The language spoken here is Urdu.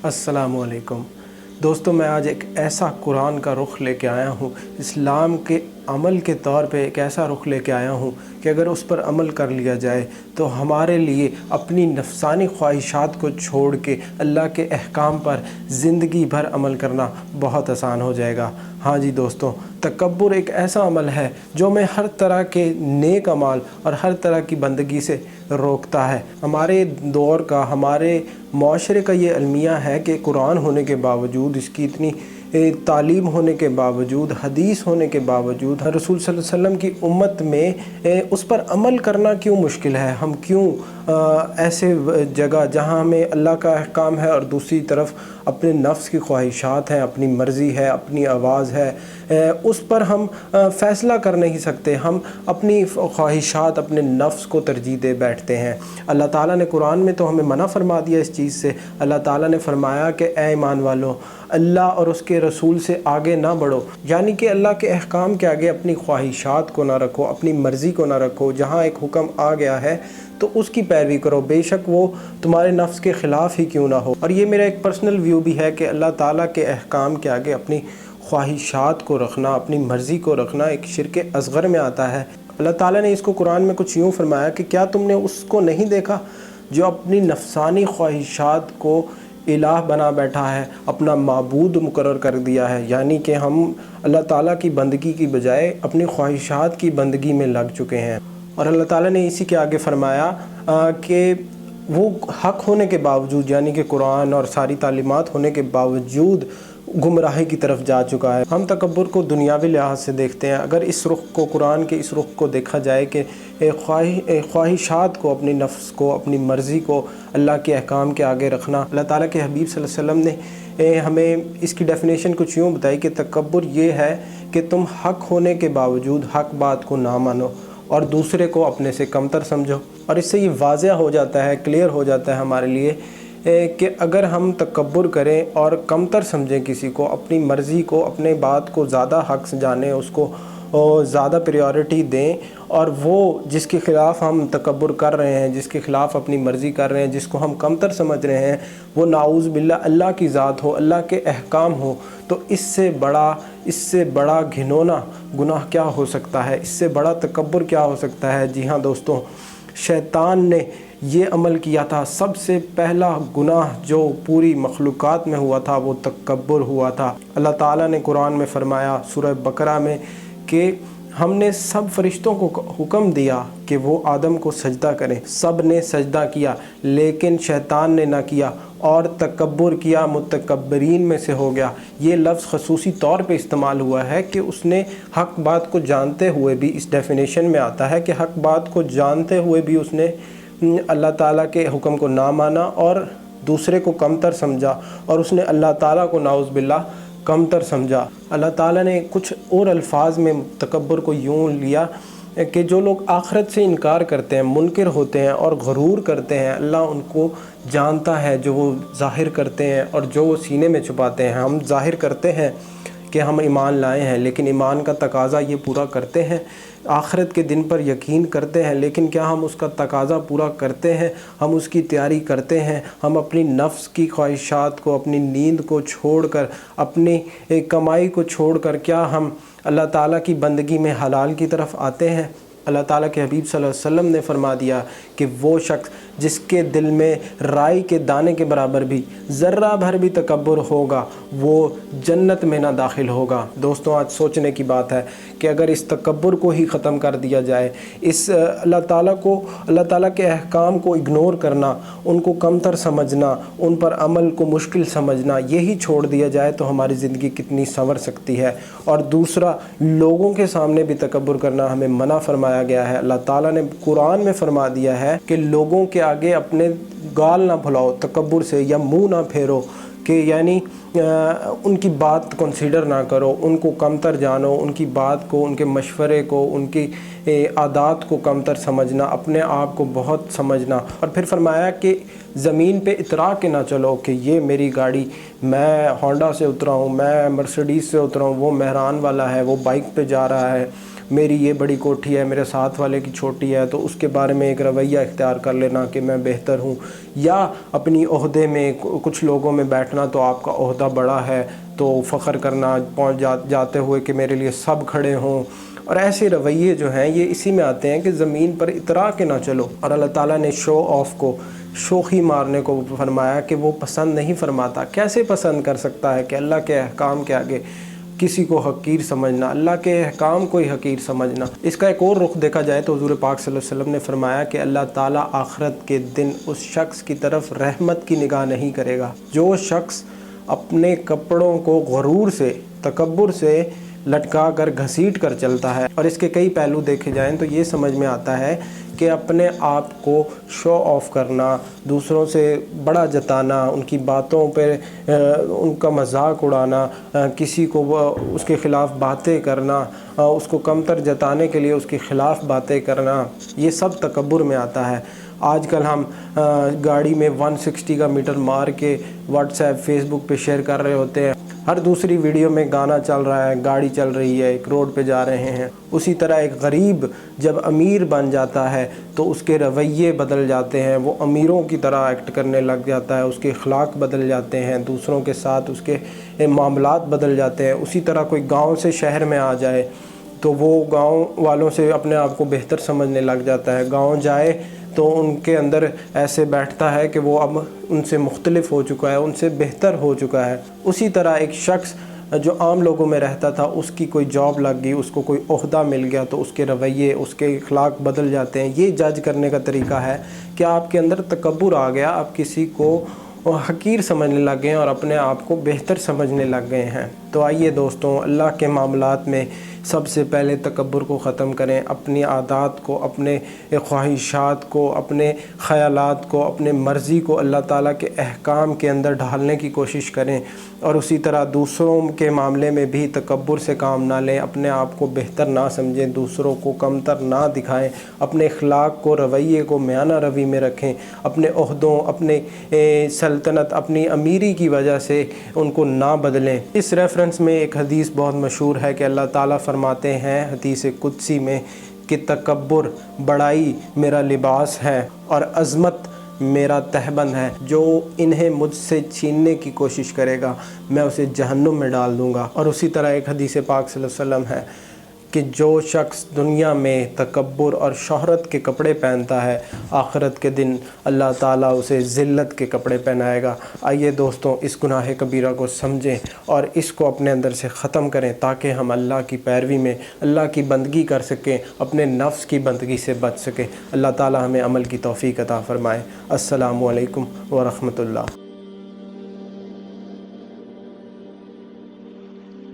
السلام علیکم دوستوں، میں آج ایک ایسا قرآن کا رخ لے کے آیا ہوں، اسلام کے عمل کے طور پہ ایک ایسا رخ لے کے آیا ہوں کہ اگر اس پر عمل کر لیا جائے تو ہمارے لیے اپنی نفسانی خواہشات کو چھوڑ کے اللہ کے احکام پر زندگی بھر عمل کرنا بہت آسان ہو جائے گا۔ ہاں جی دوستوں، تکبر ایک ایسا عمل ہے جو ہمیں ہر طرح کے نیک اعمال اور ہر طرح کی بندگی سے روکتا ہے۔ ہمارے دور کا، ہمارے معاشرے کا یہ المیہ ہے کہ قرآن ہونے کے باوجود، اس کی اتنی تعلیم ہونے کے باوجود، حدیث ہونے کے باوجود، رسول صلی اللہ علیہ وسلم کی امت میں اس پر عمل کرنا کیوں مشکل ہے؟ ہم کیوں ایسے جگہ جہاں ہمیں اللہ کا احکام ہے اور دوسری طرف اپنے نفس کی خواہشات ہیں، اپنی مرضی ہے، اپنی آواز ہے، اس پر ہم فیصلہ کر نہیں سکتے، ہم اپنی خواہشات، اپنے نفس کو ترجیح دے بیٹھتے ہیں۔ اللہ تعالیٰ نے قرآن میں تو ہمیں منع فرما دیا اس چیز سے۔ اللہ تعالیٰ نے فرمایا کہ اے ایمان والو، اللہ اور اس کے رسول سے آگے نہ بڑھو، یعنی کہ اللہ کے احکام کے آگے اپنی خواہشات کو نہ رکھو، اپنی مرضی کو نہ رکھو۔ جہاں ایک حکم آ گیا ہے تو اس کی پیروی کرو، بے شک وہ تمہارے نفس کے خلاف ہی کیوں نہ ہو۔ اور یہ میرا ایک پرسنل ویو بھی ہے کہ اللہ تعالیٰ کے احکام کے آگے اپنی خواہشات کو رکھنا، اپنی مرضی کو رکھنا ایک شرک اصغر میں آتا ہے۔ اللہ تعالیٰ نے اس کو قرآن میں کچھ یوں فرمایا کہ کیا تم نے اس کو نہیں دیکھا جو اپنی نفسانی خواہشات کو الہ بنا بیٹھا ہے، اپنا معبود مقرر کر دیا ہے، یعنی کہ ہم اللہ تعالیٰ کی بندگی کی بجائے اپنی خواہشات کی بندگی میں لگ چکے ہیں۔ اور اللہ تعالیٰ نے اسی کے آگے فرمایا کہ وہ حق ہونے کے باوجود، یعنی کہ قرآن اور ساری تعلیمات ہونے کے باوجود گمراہی کی طرف جا چکا ہے۔ ہم تکبر کو دنیاوی لحاظ سے دیکھتے ہیں۔ اگر اس رخ کو، قرآن کے اس رخ کو دیکھا جائے کہ خواہشات کو، اپنی نفس کو، اپنی مرضی کو اللہ کے احکام کے آگے رکھنا، اللہ تعالیٰ کے حبیب صلی اللہ علیہ وسلم نے ہمیں اس کی ڈیفینیشن کچھ یوں بتائی کہ تکبر یہ ہے کہ تم حق ہونے کے باوجود حق بات کو نہ مانو اور دوسرے کو اپنے سے کمتر سمجھو۔ اور اس سے یہ واضح ہو جاتا ہے، کلیئر ہو جاتا ہے ہمارے لیے کہ اگر ہم تکبر کریں اور کمتر سمجھیں کسی کو، اپنی مرضی کو، اپنے بات کو زیادہ حق جانیں، اس کو زیادہ پریورٹی دیں، اور وہ جس کے خلاف ہم تکبر کر رہے ہیں، جس کے خلاف اپنی مرضی کر رہے ہیں، جس کو ہم کمتر سمجھ رہے ہیں، وہ نعوذ باللہ اللہ کی ذات ہو، اللہ کے احکام ہو، تو اس سے بڑا گھنونا گناہ کیا ہو سکتا ہے؟ اس سے بڑا تکبر کیا ہو سکتا ہے؟ جی ہاں دوستوں، شیطان نے یہ عمل کیا تھا۔ سب سے پہلا گناہ جو پوری مخلوقات میں ہوا تھا وہ تکبر ہوا تھا۔ اللہ تعالیٰ نے قرآن میں فرمایا سورہ بقرہ میں کہ ہم نے سب فرشتوں کو حکم دیا کہ وہ آدم کو سجدہ کریں، سب نے سجدہ کیا، لیکن شیطان نے نہ کیا اور تکبر کیا، متکبرین میں سے ہو گیا۔ یہ لفظ خصوصی طور پہ استعمال ہوا ہے کہ اس نے حق بات کو جانتے ہوئے بھی، اس ڈیفینیشن میں آتا ہے کہ حق بات کو جانتے ہوئے بھی اس نے اللہ تعالیٰ کے حکم کو نہ مانا اور دوسرے کو کمتر سمجھا، اور اس نے اللہ تعالیٰ کو نعوذ باللہ کمتر سمجھا۔ اللہ تعالیٰ نے کچھ اور الفاظ میں تکبر کو یوں لیا کہ جو لوگ آخرت سے انکار کرتے ہیں، منکر ہوتے ہیں اور غرور کرتے ہیں، اللہ ان کو جانتا ہے جو وہ ظاہر کرتے ہیں اور جو وہ سینے میں چھپاتے ہیں۔ ہم ظاہر کرتے ہیں کہ ہم ایمان لائے ہیں، لیکن ایمان کا تقاضا یہ پورا کرتے ہیں؟ آخرت کے دن پر یقین کرتے ہیں، لیکن کیا ہم اس کا تقاضا پورا کرتے ہیں؟ ہم اس کی تیاری کرتے ہیں؟ ہم اپنی نفس کی خواہشات کو، اپنی نیند کو چھوڑ کر، اپنی کمائی کو چھوڑ کر کیا ہم اللہ تعالیٰ کی بندگی میں حلال کی طرف آتے ہیں؟ اللہ تعالیٰ کے حبیب صلی اللہ علیہ وسلم نے فرما دیا کہ وہ شخص جس کے دل میں رائی کے دانے کے برابر بھی ذرہ بھر بھی تکبر ہوگا، وہ جنت میں نہ داخل ہوگا۔ دوستوں، آج سوچنے کی بات ہے کہ اگر اس تکبر کو ہی ختم کر دیا جائے، اس اللہ تعالیٰ کے احکام کو اگنور کرنا، ان کو کمتر سمجھنا، ان پر عمل کو مشکل سمجھنا، یہی چھوڑ دیا جائے تو ہماری زندگی کتنی سنور سکتی ہے۔ اور دوسرا، لوگوں کے سامنے بھی تکبر کرنا ہمیں منع فرمایا گیا ہے۔ اللہ تعالیٰ نے قرآن میں فرما دیا ہے کہ لوگوں کے آگے اپنے گال نہ پھلاؤ تکبر سے، یا منہ نہ پھیرو، کہ یعنی ان کی بات کنسیڈر نہ کرو، ان کو کمتر جانو، ان کی بات کو، ان کے مشورے کو، ان کی عادات کو کمتر سمجھنا، اپنے آپ کو بہت سمجھنا۔ اور پھر فرمایا کہ زمین پہ اترا کے نہ چلو کہ یہ میری گاڑی، میں ہونڈا سے اترا ہوں، میں مرسڈیز سے اترا ہوں، وہ مہران والا ہے، وہ بائک پہ جا رہا ہے، میری یہ بڑی کوٹھی ہے، میرے ساتھ والے کی چھوٹی ہے، تو اس کے بارے میں ایک رویہ اختیار کر لینا کہ میں بہتر ہوں، یا اپنی عہدے میں کچھ لوگوں میں بیٹھنا تو آپ کا عہدہ بڑا ہے تو فخر کرنا پہنچ جاتے ہوئے کہ میرے لیے سب کھڑے ہوں، اور ایسے رویے جو ہیں یہ اسی میں آتے ہیں کہ زمین پر اترا کے نہ چلو۔ اور اللہ تعالیٰ نے شو آف کو، شوخی مارنے کو فرمایا کہ وہ پسند نہیں فرماتا۔ کیسے پسند کر سکتا ہے کہ اللہ کے احکام کے آگے کسی کو حقیر سمجھنا، اللہ کے احکام کو ہی حقیر سمجھنا۔ اس کا ایک اور رخ دیکھا جائے تو حضور پاک صلی اللہ علیہ وسلم نے فرمایا کہ اللہ تعالیٰ آخرت کے دن اس شخص کی طرف رحمت کی نگاہ نہیں کرے گا جو شخص اپنے کپڑوں کو غرور سے، تکبر سے لٹکا کر گھسیٹ کر چلتا ہے۔ اور اس کے کئی پہلو دیکھے جائیں تو یہ سمجھ میں آتا ہے کہ اپنے آپ کو شو آف کرنا، دوسروں سے بڑا جتانا، ان کی باتوں پہ ان کا مذاق اڑانا، کسی کو اس کے خلاف باتیں کرنا، اس کو کمتر جتانے کے لیے اس کے خلاف باتیں کرنا، یہ سب تکبر میں آتا ہے۔ آج کل ہم گاڑی میں 160 کا میٹر مار کے واٹس ایپ، فیس بک پہ شیئر کر رہے ہوتے ہیں، ہر دوسری ویڈیو میں گانا چل رہا ہے، گاڑی چل رہی ہے، ایک روڈ پہ جا رہے ہیں۔ اسی طرح ایک غریب جب امیر بن جاتا ہے تو اس کے رویے بدل جاتے ہیں، وہ امیروں کی طرح ایکٹ کرنے لگ جاتا ہے، اس کے اخلاق بدل جاتے ہیں، دوسروں کے ساتھ اس کے معاملات بدل جاتے ہیں۔ اسی طرح کوئی گاؤں سے شہر میں آ جائے تو وہ گاؤں والوں سے اپنے آپ کو بہتر سمجھنے لگ جاتا ہے، گاؤں جائے تو ان کے اندر ایسے بیٹھتا ہے کہ وہ اب ان سے مختلف ہو چکا ہے، ان سے بہتر ہو چکا ہے۔ اسی طرح ایک شخص جو عام لوگوں میں رہتا تھا، اس کی کوئی جاب لگ گئی، اس کو کوئی عہدہ مل گیا تو اس کے رویے، اس کے اخلاق بدل جاتے ہیں۔ یہ جج کرنے کا طریقہ ہے کہ آپ کے اندر تکبر آ گیا، آپ کسی کو حقیر سمجھنے لگ گئے ہیں اور اپنے آپ کو بہتر سمجھنے لگ گئے ہیں۔ تو آئیے دوستوں، اللہ کے معاملات میں سب سے پہلے تکبر کو ختم کریں، اپنی عادات کو، اپنے خواہشات کو، اپنے خیالات کو، اپنے مرضی کو اللہ تعالیٰ کے احکام کے اندر ڈھالنے کی کوشش کریں، اور اسی طرح دوسروں کے معاملے میں بھی تکبر سے کام نہ لیں، اپنے آپ کو بہتر نہ سمجھیں، دوسروں کو کمتر نہ دکھائیں، اپنے اخلاق کو، رویے کو میانہ روی میں رکھیں، اپنے عہدوں، اپنے سلطنت، اپنی امیری کی وجہ سے ان کو نہ بدلیں۔ اس ریفرنس میں ایک حدیث بہت مشہور ہے کہ اللہ تعالیٰ فرماتے ہیں حدیث قدسی میں کہ تکبر، بڑائی میرا لباس ہے اور عظمت میرا تہبند ہے، جو انہیں مجھ سے چھیننے کی کوشش کرے گا میں اسے جہنم میں ڈال دوں گا۔ اور اسی طرح ایک حدیث پاک صلی اللہ علیہ وسلم ہے کہ جو شخص دنیا میں تکبر اور شہرت کے کپڑے پہنتا ہے، آخرت کے دن اللہ تعالیٰ اسے ذلت کے کپڑے پہنائے گا۔ آئیے دوستوں، اس گناہ کبیرہ کو سمجھیں اور اس کو اپنے اندر سے ختم کریں تاکہ ہم اللہ کی پیروی میں اللہ کی بندگی کر سکیں، اپنے نفس کی بندگی سے بچ سکیں۔ اللہ تعالیٰ ہمیں عمل کی توفیق عطا فرمائے۔ السلام علیکم ورحمۃ اللہ۔